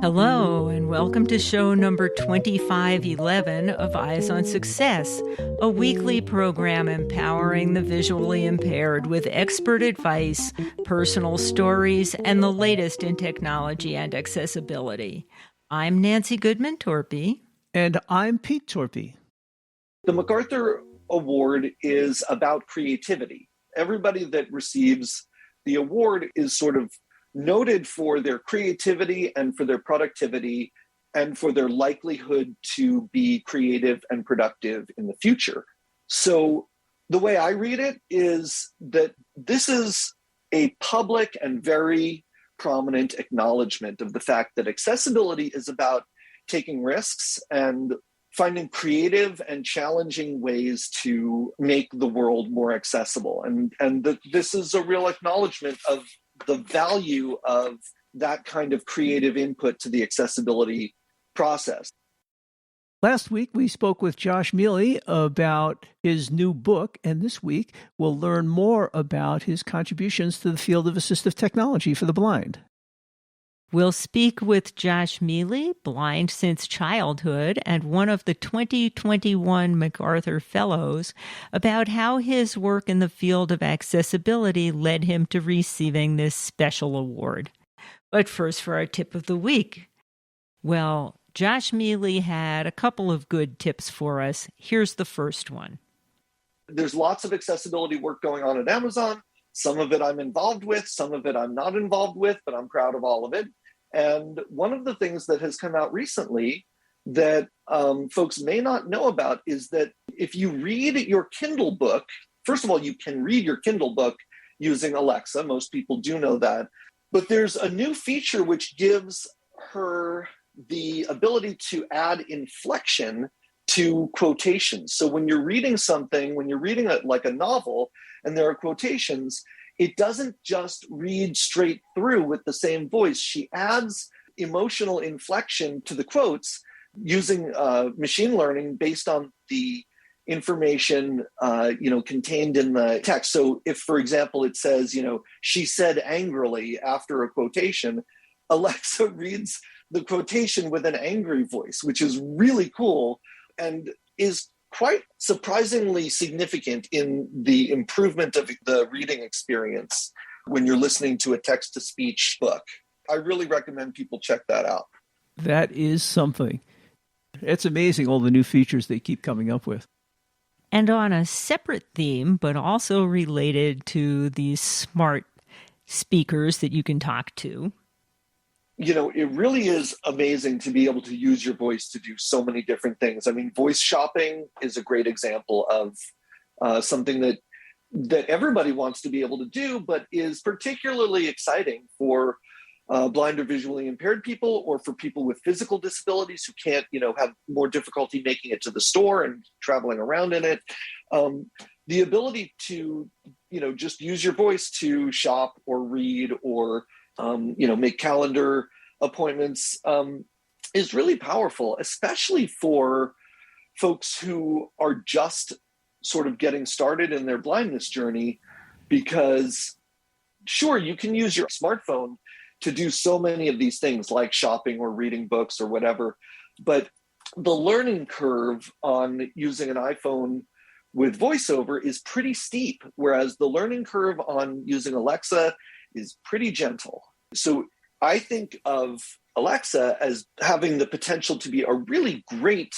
Hello, and welcome to show number 2511 of Eyes on Success, a weekly program empowering the visually impaired with expert advice, personal stories, and the latest in technology and accessibility. I'm Nancy Torpey. And I'm Pete Torpey. The MacArthur Award is about creativity. Everybody that receives the award is sort of noted for their creativity and for their productivity and for their likelihood to be creative and productive in the future. So the way I read it is that this is a public and very prominent acknowledgement of the fact that accessibility is about taking risks and finding creative and challenging ways to make the world more accessible. And this is a real acknowledgement of the value of that kind of creative input to the accessibility process. Last week, we spoke with Josh Miele about his new book, and this week, we'll learn more about his contributions to the field of assistive technology for the blind. We'll speak with Josh Miele, blind since childhood and one of the 2021 MacArthur Fellows, about how his work in the field of accessibility led him to receiving this special award. But first, for our tip of the week. Well, Josh Miele had a couple of good tips for us. Here's the first one. There's lots of accessibility work going on at Amazon. Some of it I'm involved with, some of it I'm not involved with, but I'm proud of all of it. And one of the things that has come out recently that folks may not know about is that if you read your Kindle book, first of all, you can read your Kindle book using Alexa. Most people do know that. But there's a new feature which gives her the ability to add inflection to quotations. So when you're reading something, when you're reading like a novel and there are quotations, it doesn't just read straight through with the same voice. She adds emotional inflection to the quotes using machine learning based on the information contained in the text. So if, for example, it says, she said angrily after a quotation, Alexa reads the quotation with an angry voice, which is really cool and is quite surprisingly significant in the improvement of the reading experience when you're listening to a text-to-speech book. I really recommend people check that out. That is something. It's amazing all the new features they keep coming up with. And on a separate theme, but also related to these smart speakers that you can talk to, it really is amazing to be able to use your voice to do so many different things. I mean, voice shopping is a great example of something that everybody wants to be able to do, but is particularly exciting for blind or visually impaired people or for people with physical disabilities who can't, have more difficulty making it to the store and traveling around in it. The ability to, just use your voice to shop or read or make calendar appointments is really powerful, especially for folks who are just sort of getting started in their blindness journey, because sure, you can use your smartphone to do so many of these things like shopping or reading books or whatever, but the learning curve on using an iPhone with VoiceOver is pretty steep, whereas the learning curve on using Alexa is pretty gentle. So I think of Alexa as having the potential to be a really great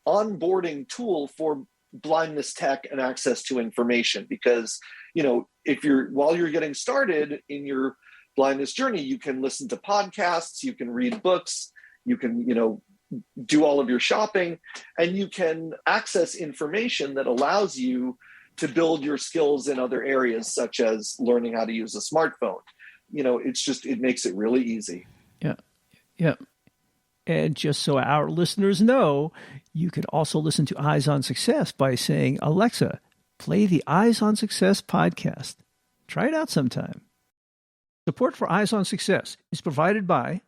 onboarding tool for blindness tech and access to information, because, while you're getting started in your blindness journey, you can listen to podcasts, you can read books, you can, do all of your shopping, and you can access information that allows you to build your skills in other areas, such as learning how to use a smartphone. It makes it really easy. Yeah. And just so our listeners know, you could also listen to Eyes on Success by saying, Alexa, play the Eyes on Success podcast. Try it out sometime. Support for Eyes on Success is provided by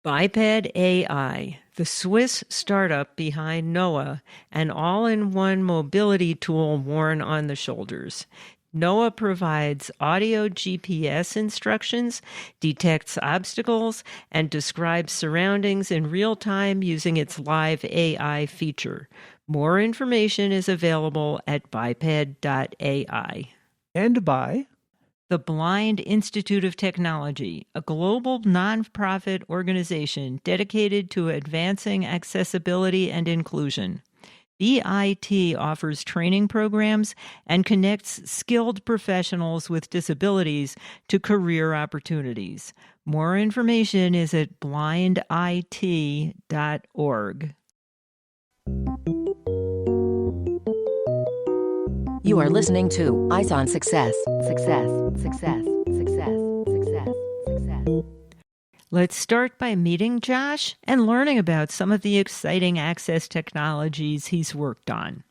Biped AI, the Swiss startup behind Noah, an all-in-one mobility tool worn on the shoulders. NOAA provides audio GPS instructions, detects obstacles, and describes surroundings in real time using its live AI feature. More information is available at biped.ai. And by the Blind Institute of Technology, a global nonprofit organization dedicated to advancing accessibility and inclusion. BIT offers training programs and connects skilled professionals with disabilities to career opportunities. More information is at blindit.org. You are listening to Eyes on Success. Success, success, success, success, success. Let's start by meeting Josh and learning about some of the exciting access technologies he's worked on.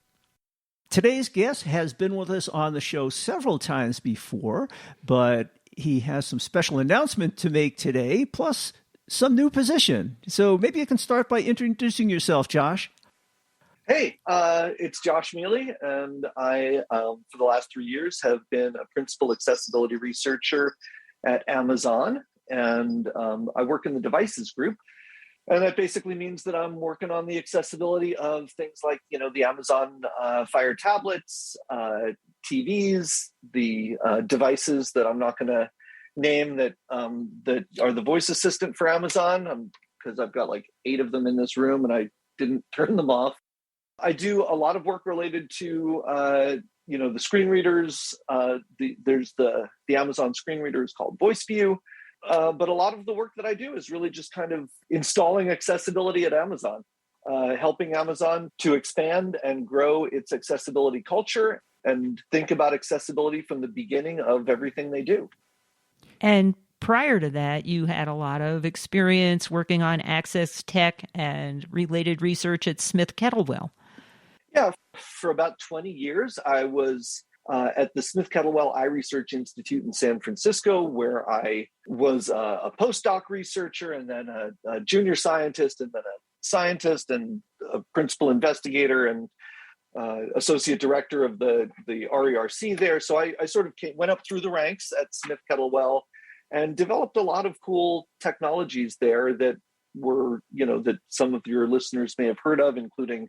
Today's guest has been with us on the show several times before, but he has some special announcement to make today, plus some new position. So maybe you can start by introducing yourself, Josh. Hey, it's Josh Miele, and I, for the last 3 years, have been a principal accessibility researcher at Amazon, and I work in the devices group. And that basically means that I'm working on the accessibility of things like, the Amazon Fire tablets, TVs, the devices that I'm not going to name that are the voice assistant for Amazon, because I've got like 8 of them in this room and I didn't turn them off. I do a lot of work related to, the screen readers. There's the Amazon screen reader is called VoiceView. But a lot of the work that I do is really just kind of installing accessibility at Amazon, helping Amazon to expand and grow its accessibility culture and think about accessibility from the beginning of everything they do. And prior to that, you had a lot of experience working on access tech and related research at Smith Kettlewell. Yeah, for about 20 years, I was at the Smith Kettlewell Eye Research Institute in San Francisco, where I was a postdoc researcher and then a junior scientist and then a scientist and a principal investigator and associate director of the RERC there. So I sort of went up through the ranks at Smith Kettlewell and developed a lot of cool technologies there that were, that some of your listeners may have heard of, including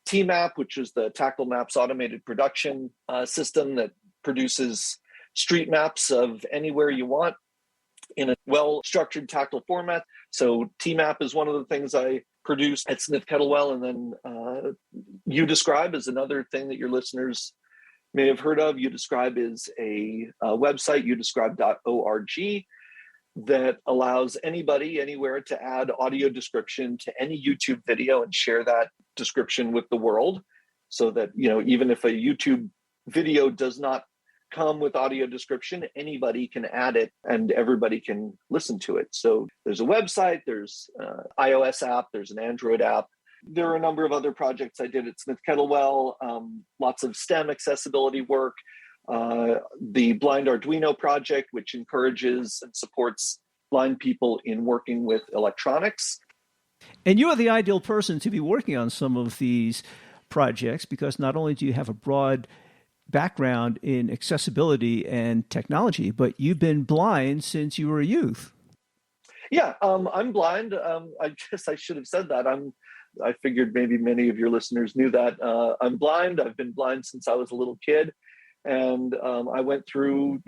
TMAP, which is the Tactile Maps automated production system that produces street maps of anywhere you want in a well-structured tactile format. So TMAP is one of the things I produced at Smith Kettlewell. And then UDescribe is another thing that your listeners may have heard of. UDescribe is a website, udescribe.org, that allows anybody anywhere to add audio description to any YouTube video and share that description with the world, so that, even if a YouTube video does not come with audio description, anybody can add it and everybody can listen to it. So there's a website, there's an iOS app, there's an Android app. There are a number of other projects I did at Smith Kettlewell, lots of STEM accessibility work. The Blind Arduino project, which encourages and supports blind people in working with electronics. And you are the ideal person to be working on some of these projects, because not only do you have a broad background in accessibility and technology, but you've been blind since you were a youth. Yeah, I'm blind. I guess I should have said that. I figured maybe many of your listeners knew that. I'm blind. I've been blind since I was a little kid. And I went through,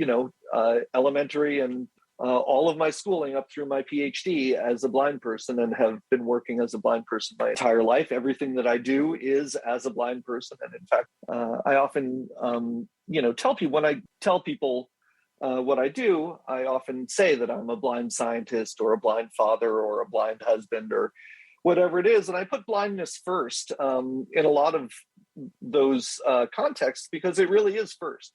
elementary and all of my schooling up through my PhD as a blind person, and have been working as a blind person my entire life. Everything that I do is as a blind person. And in fact, I often, tell people, when I tell people what I do, I often say that I'm a blind scientist or a blind father or a blind husband or whatever it is. And I put blindness first in a lot of those contexts, because it really is first.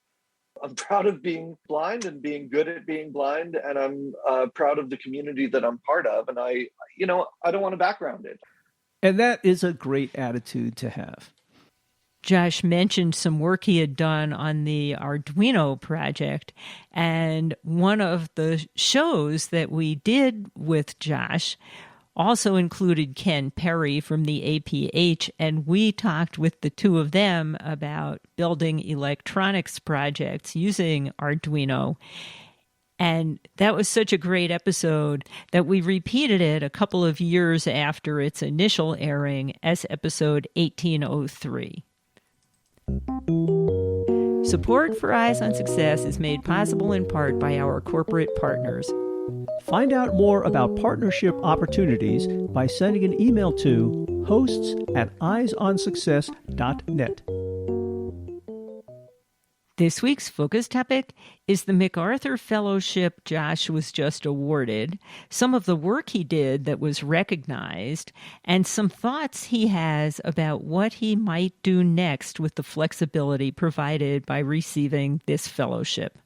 I'm proud of being blind and being good at being blind, and I'm proud of the community that I'm part of. And I don't want to background it. And that is a great attitude to have. Josh mentioned some work he had done on the Arduino project, and one of the shows that we did with Josh also included Ken Perry from the APH, and we talked with the two of them about building electronics projects using Arduino. And that was such a great episode that we repeated it a couple of years after its initial airing as episode 1803. Support for Eyes on Success is made possible in part by our corporate partners. Find out more about partnership opportunities by sending an email to hosts@eyesonsuccess.net. This week's focus topic is the MacArthur Fellowship Josh was just awarded, some of the work he did that was recognized, and some thoughts he has about what he might do next with the flexibility provided by receiving this fellowship.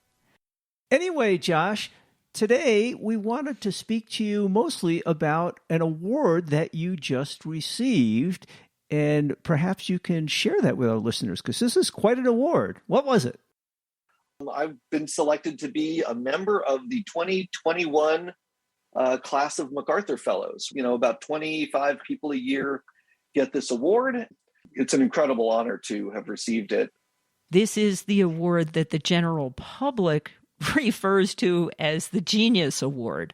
Anyway, Josh, today we wanted to speak to you mostly about an award that you just received, and perhaps you can share that with our listeners, because this is quite an award. What was it? I've been selected to be a member of the 2021 class of MacArthur Fellows. About 25 people a year get this award. It's an incredible honor to have received it. This is the award that the general public refers to as the Genius Award.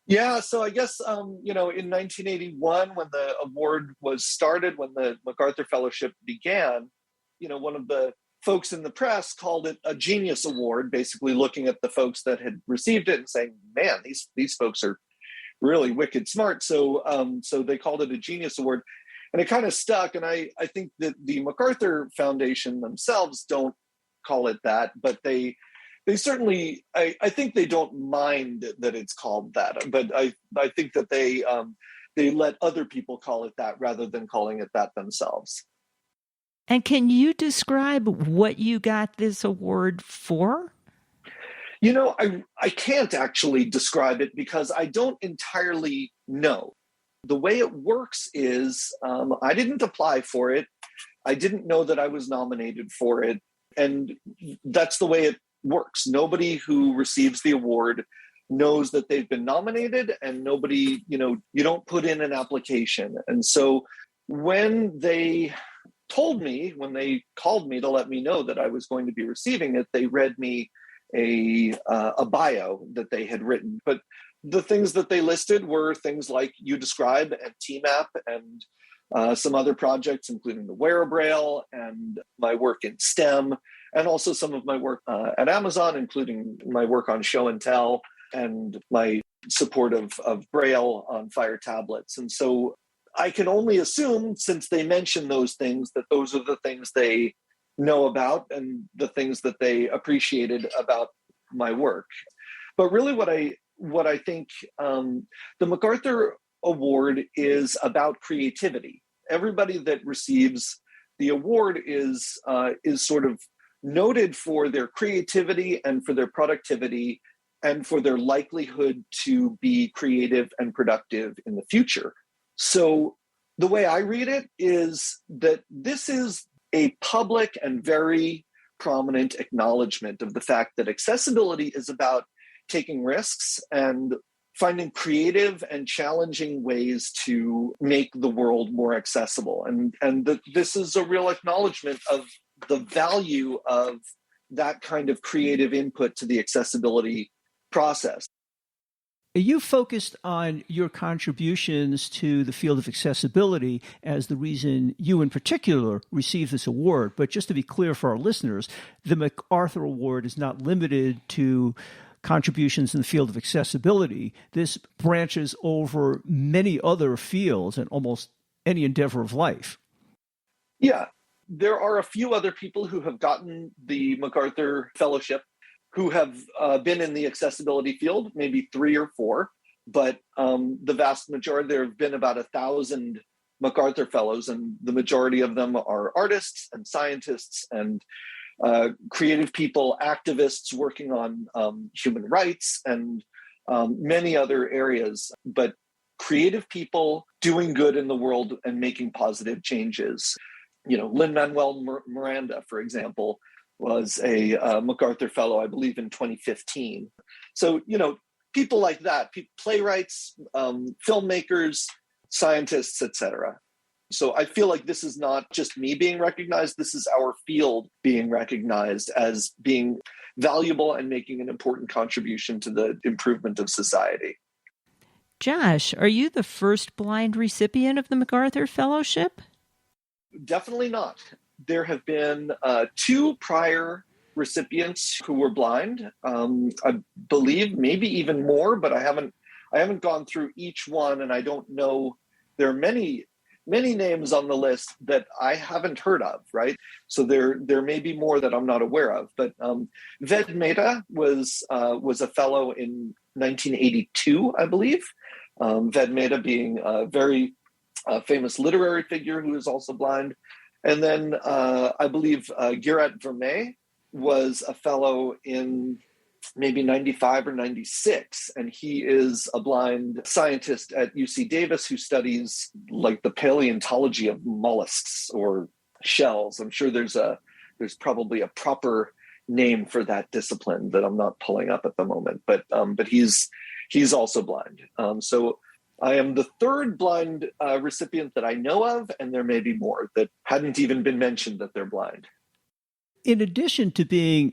Yeah, so I guess, in 1981, when the award was started, when the MacArthur Fellowship began, one of the folks in the press called it a Genius Award, basically looking at the folks that had received it and saying, man, these folks are really wicked smart. So they called it a Genius Award. And it kind of stuck. And I think that the MacArthur Foundation themselves don't call it that, but they certainly, I think they don't mind that it's called that, but I think that they let other people call it that rather than calling it that themselves. And can you describe what you got this award for? I can't actually describe it because I don't entirely know. The way it works is I didn't apply for it. I didn't know that I was nominated for it. And that's the way it works. Nobody who receives the award knows that they've been nominated, and nobody, you don't put in an application. And so when they called me to let me know that I was going to be receiving it, they read me a bio that they had written. But the things that they listed were things like You Describe and TMAP and some other projects, including the Wearabraille and my work in STEM, and also some of my work at Amazon, including my work on show and tell and my support of Braille on Fire tablets. And so I can only assume, since they mention those things, that those are the things they know about and the things that they appreciated about my work. But really what I think the MacArthur Award is about creativity. Everybody that receives the award is sort of noted for their creativity and for their productivity and for their likelihood to be creative and productive in the future. So the way I read it is that this is a public and very prominent acknowledgement of the fact that accessibility is about taking risks and finding creative and challenging ways to make the world more accessible. And that this is a real acknowledgement of the value of that kind of creative input to the accessibility process. You focused on your contributions to the field of accessibility as the reason you in particular received this award. But just to be clear for our listeners, the MacArthur Award is not limited to contributions in the field of accessibility. This branches over many other fields and almost any endeavor of life. Yeah, there are a few other people who have gotten the MacArthur Fellowship who have been in the accessibility field, maybe 3 or 4, but the vast majority, there have been about 1,000 MacArthur Fellows, and the majority of them are artists and scientists and creative people, activists working on human rights and many other areas, but creative people doing good in the world and making positive changes. Lin-Manuel Miranda, for example, was a MacArthur Fellow, I believe, in 2015. So, people like that, playwrights, filmmakers, scientists, etc. So I feel like this is not just me being recognized, this is our field being recognized as being valuable and making an important contribution to the improvement of society. Josh, are you the first blind recipient of the MacArthur Fellowship? Definitely not. There have been 2 prior recipients who were blind. I believe maybe even more, but I haven't gone through each one, and I don't know. There are many names on the list that I haven't heard of, right? So there may be more that I'm not aware of. But Ved Mehta was a fellow in 1982, I believe. Ved Mehta being a very famous literary figure who is also blind. And then I believe Gerard Vermeer was a fellow in maybe 95 or 96, and he is a blind scientist at UC Davis who studies like the paleontology of mollusks or shells. I'm sure there's probably a proper name for that discipline that I'm not pulling up at the moment, but he's also blind. So I am the 3rd blind recipient that I know of, and there may be more that hadn't even been mentioned that they're blind. In addition to being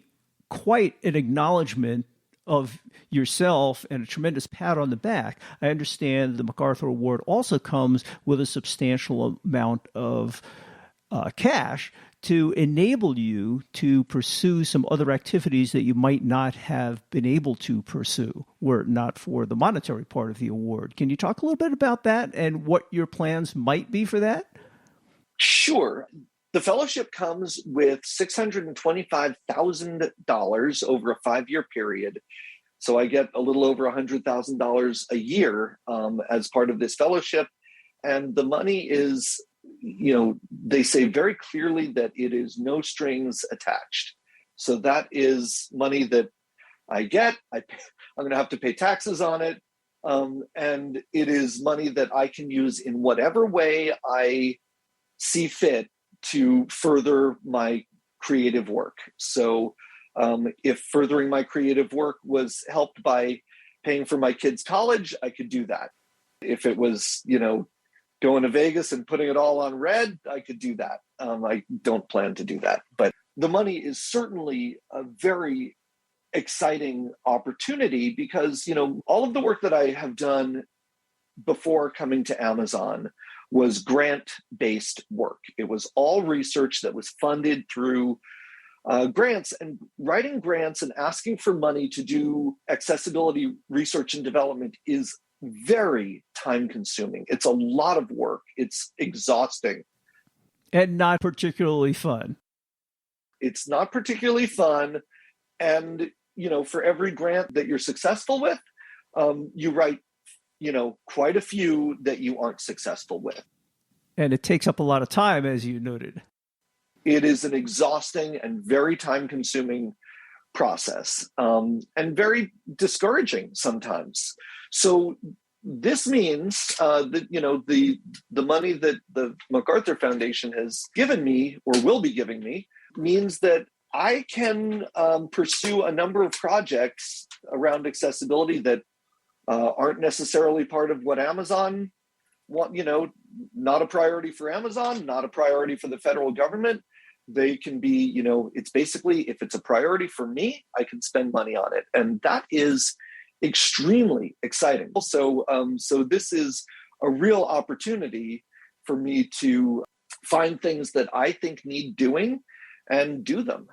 quite an acknowledgement of yourself and a tremendous pat on the back, I understand the MacArthur Award also comes with a substantial amount of cash to enable you to pursue some other activities that you might not have been able to pursue were it not for the monetary part of the award. Can you talk a little bit about that and what your plans might be for that? Sure. The fellowship comes with $625,000 over a 5-year period. So I get a little over $100,000 a year as part of this fellowship. And the money is, they say very clearly that it is no strings attached. So that is money that I get. I'm going to have to pay taxes on it. And it is money that I can use in whatever way I see fit to further my creative work. So if furthering my creative work was helped by paying for my kids' college, I could do that. If it was, going to Vegas and putting it all on red, I could do that. I don't plan to do that. But the money is certainly a very exciting opportunity because, all of the work that I have done before coming to Amazon was grant-based work. It was all research that was funded through grants, and writing grants and asking for money to do accessibility research and development is very time-consuming. It's a lot of work. It's exhausting. And not particularly fun. It's not particularly fun. And, for every grant that you're successful with, you write quite a few that you aren't successful with. And it takes up a lot of time, as you noted. It is an exhausting and very time-consuming process, and very discouraging sometimes. So this means that the money that the MacArthur Foundation has given me or will be giving me means that I can pursue a number of projects around accessibility that aren't necessarily part of what Amazon want, not a priority for Amazon, not a priority for the federal government. They can be, it's basically, if it's a priority for me, I can spend money on it. And that is extremely exciting. So this is a real opportunity for me to find things that I think need doing and do them.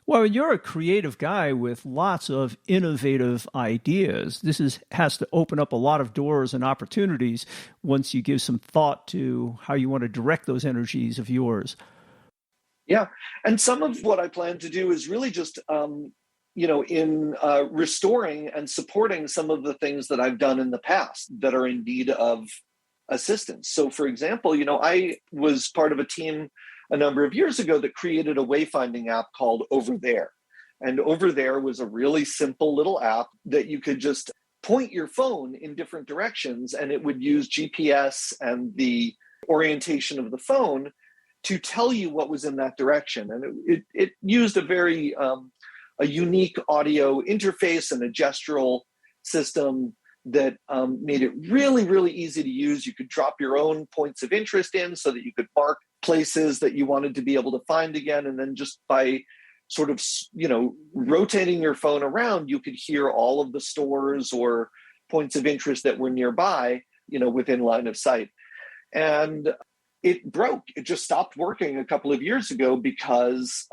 Well, you're a creative guy with lots of innovative ideas. This has to open up a lot of doors and opportunities once you give some thought to how you want to direct those energies of yours. Yeah. And some of what I plan to do is really just, in restoring and supporting some of the things that I've done in the past that are in need of assistance. So, for example, I was part of a team a number of years ago that created a wayfinding app called Over There. And Over There was a really simple little app that you could just point your phone in different directions, and it would use GPS and the orientation of the phone to tell you what was in that direction. And it used a very a unique audio interface and a gestural system that made it really, really easy to use. You could drop your own points of interest in so that you could mark places that you wanted to be able to find again. And then just by sort of, rotating your phone around, you could hear all of the stores or points of interest that were nearby, within line of sight. And it broke. It just stopped working a couple of years ago because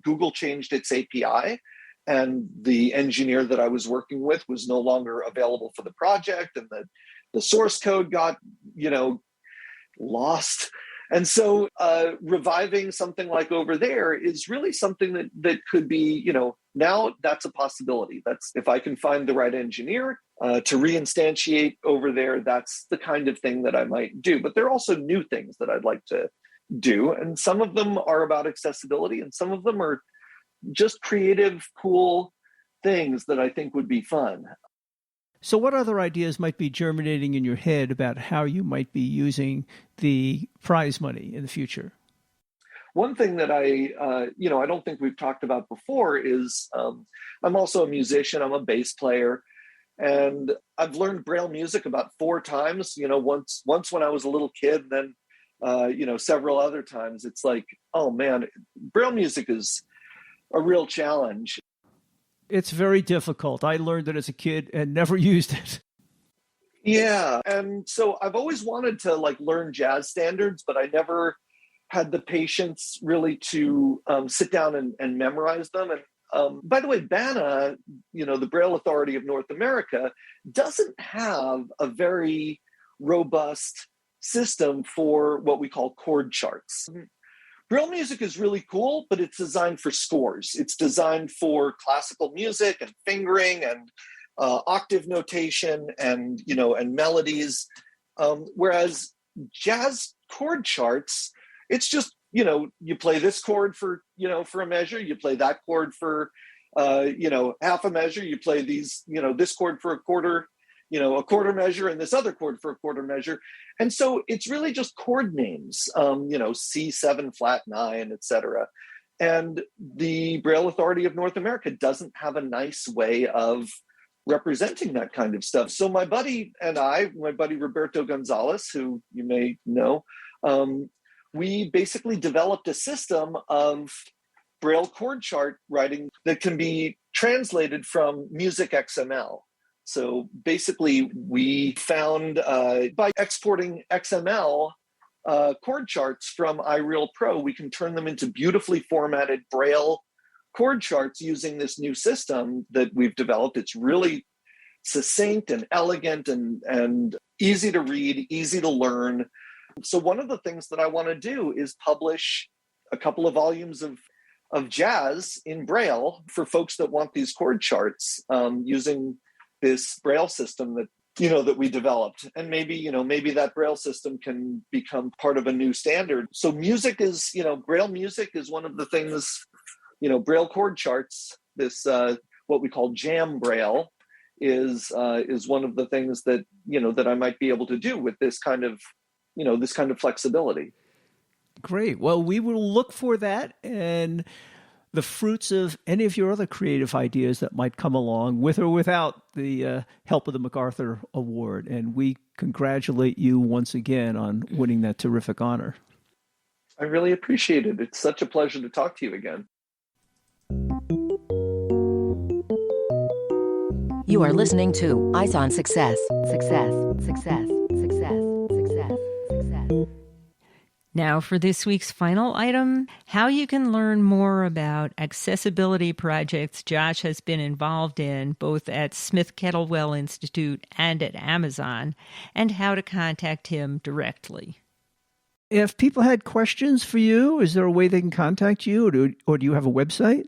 Google changed its API. And the engineer that I was working with was no longer available for the project, and the source code got, lost. And so reviving something like Over There is really something that could be, now that's a possibility. That's, if I can find the right engineer to reinstantiate Over There, that's the kind of thing that I might do. But there are also new things that I'd like to do. And some of them are about accessibility, and some of them are just creative, cool things that I think would be fun. So what other ideas might be germinating in your head about how you might be using the prize money in the future? One thing that I don't think we've talked about before is I'm also a musician. I'm a bass player, and I've learned Braille music about 4 times. Once when I was a little kid, then several other times. It's like, oh man, Braille music is a real challenge. It's very difficult. I learned it as a kid and never used it. Yeah. And so I've always wanted to learn jazz standards, but I never had the patience really to sit down and memorize them. And by the way, BANA, the Braille Authority of North America, doesn't have a very robust system for what we call chord charts. Braille music is really cool, but it's designed for scores. It's designed for classical music and fingering and octave notation and melodies. Whereas jazz chord charts, it's just, you play this chord for a measure, you play that chord for, half a measure, you play these, this chord for a quarter measure and this other chord for a quarter measure. And so it's really just chord names, C7 flat 9, etc. And the Braille Authority of North America doesn't have a nice way of representing that kind of stuff. So my buddy Roberto Gonzalez, who you may know, we basically developed a system of Braille chord chart writing that can be translated from music XML. So basically, we found by exporting XML chord charts from iReal Pro, we can turn them into beautifully formatted Braille chord charts using this new system that we've developed. It's really succinct and elegant and easy to read, easy to learn. So one of the things that I want to do is publish a couple of volumes of jazz in Braille for folks that want these chord charts using this Braille system that we developed. And maybe that Braille system can become part of a new standard. So music is, Braille music is one of the things, Braille chord charts, this what we call jam Braille is one of the things that, that I might be able to do with this kind of flexibility. Great. Well, we will look for that and the fruits of any of your other creative ideas that might come along with or without the help of the MacArthur Award. And we congratulate you once again on winning that terrific honor. I really appreciate it. It's such a pleasure to talk to you again. You are listening to Eyes on Success. Success, success, success, success, success. Now for this week's final item, how you can learn more about accessibility projects Josh has been involved in, both at Smith Kettlewell Institute and at Amazon, and how to contact him directly. If people had questions for you, is there a way they can contact you, or do you have a website?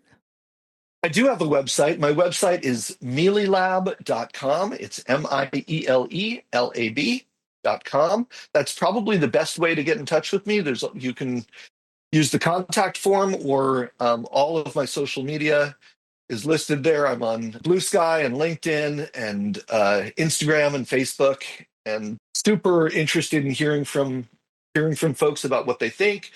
I do have a website. My website is mielelab.com. It's mielelab.com. That's probably the best way to get in touch with me. You can use the contact form, or all of my social media is listed there. I'm on Blue Sky and LinkedIn and Instagram and Facebook, and super interested in hearing from folks about what they think.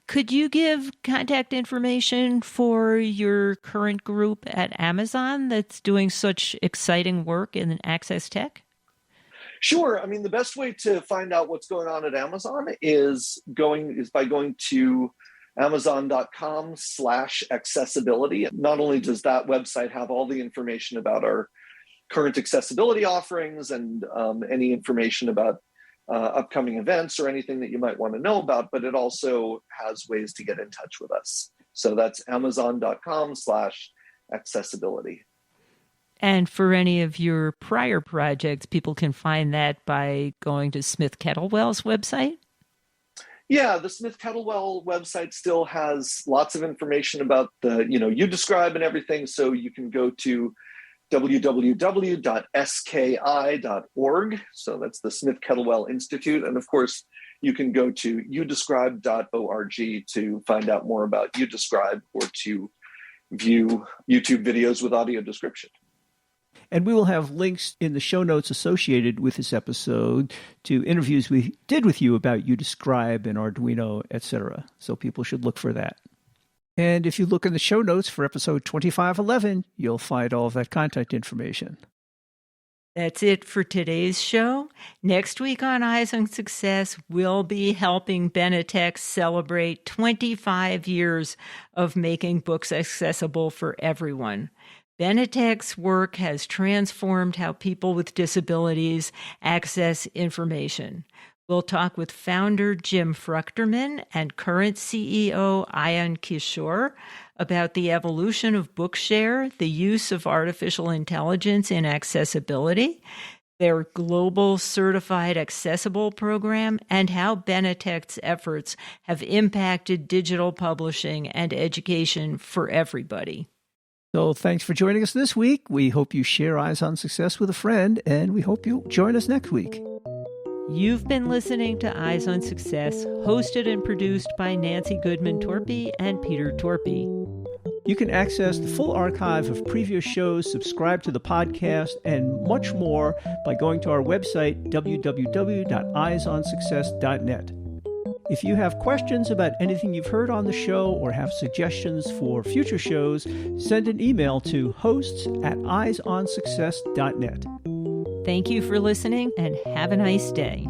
Could you give contact information for your current group at Amazon that's doing such exciting work in Access Tech? Sure. I mean, the best way to find out what's going on at Amazon is by going to amazon.com/accessibility. Not only does that website have all the information about our current accessibility offerings and any information about upcoming events or anything that you might want to know about, but it also has ways to get in touch with us. So that's amazon.com/accessibility. And for any of your prior projects, people can find that by going to Smith Kettlewell's website? Yeah, the Smith Kettlewell website still has lots of information about the, you describe and everything. So you can go to www.ski.org. So that's the Smith Kettlewell Institute. And of course, you can go to youdescribe.org to find out more about YouDescribe or to view YouTube videos with audio description. And we will have links in the show notes associated with this episode to interviews we did with you about YouDescribe and Arduino, etc. So people should look for that. And if you look in the show notes for episode 2511, you'll find all of that contact information. That's it for today's show. Next week on Eyes on Success, we'll be helping Benetech celebrate 25 years of making books accessible for everyone. Benetech's work has transformed how people with disabilities access information. We'll talk with founder Jim Fruchterman and current CEO Ayan Kishore about the evolution of Bookshare, the use of artificial intelligence in accessibility, their global certified accessible program, and how Benetech's efforts have impacted digital publishing and education for everybody. So thanks for joining us this week. We hope you share Eyes on Success with a friend, and we hope you'll join us next week. You've been listening to Eyes on Success, hosted and produced by Nancy Goodman Torpey and Peter Torpey. You can access the full archive of previous shows, subscribe to the podcast, and much more by going to our website, www.eyesonsuccess.net. If you have questions about anything you've heard on the show or have suggestions for future shows, send an email to hosts@eyesonsuccess.net. Thank you for listening and have a nice day.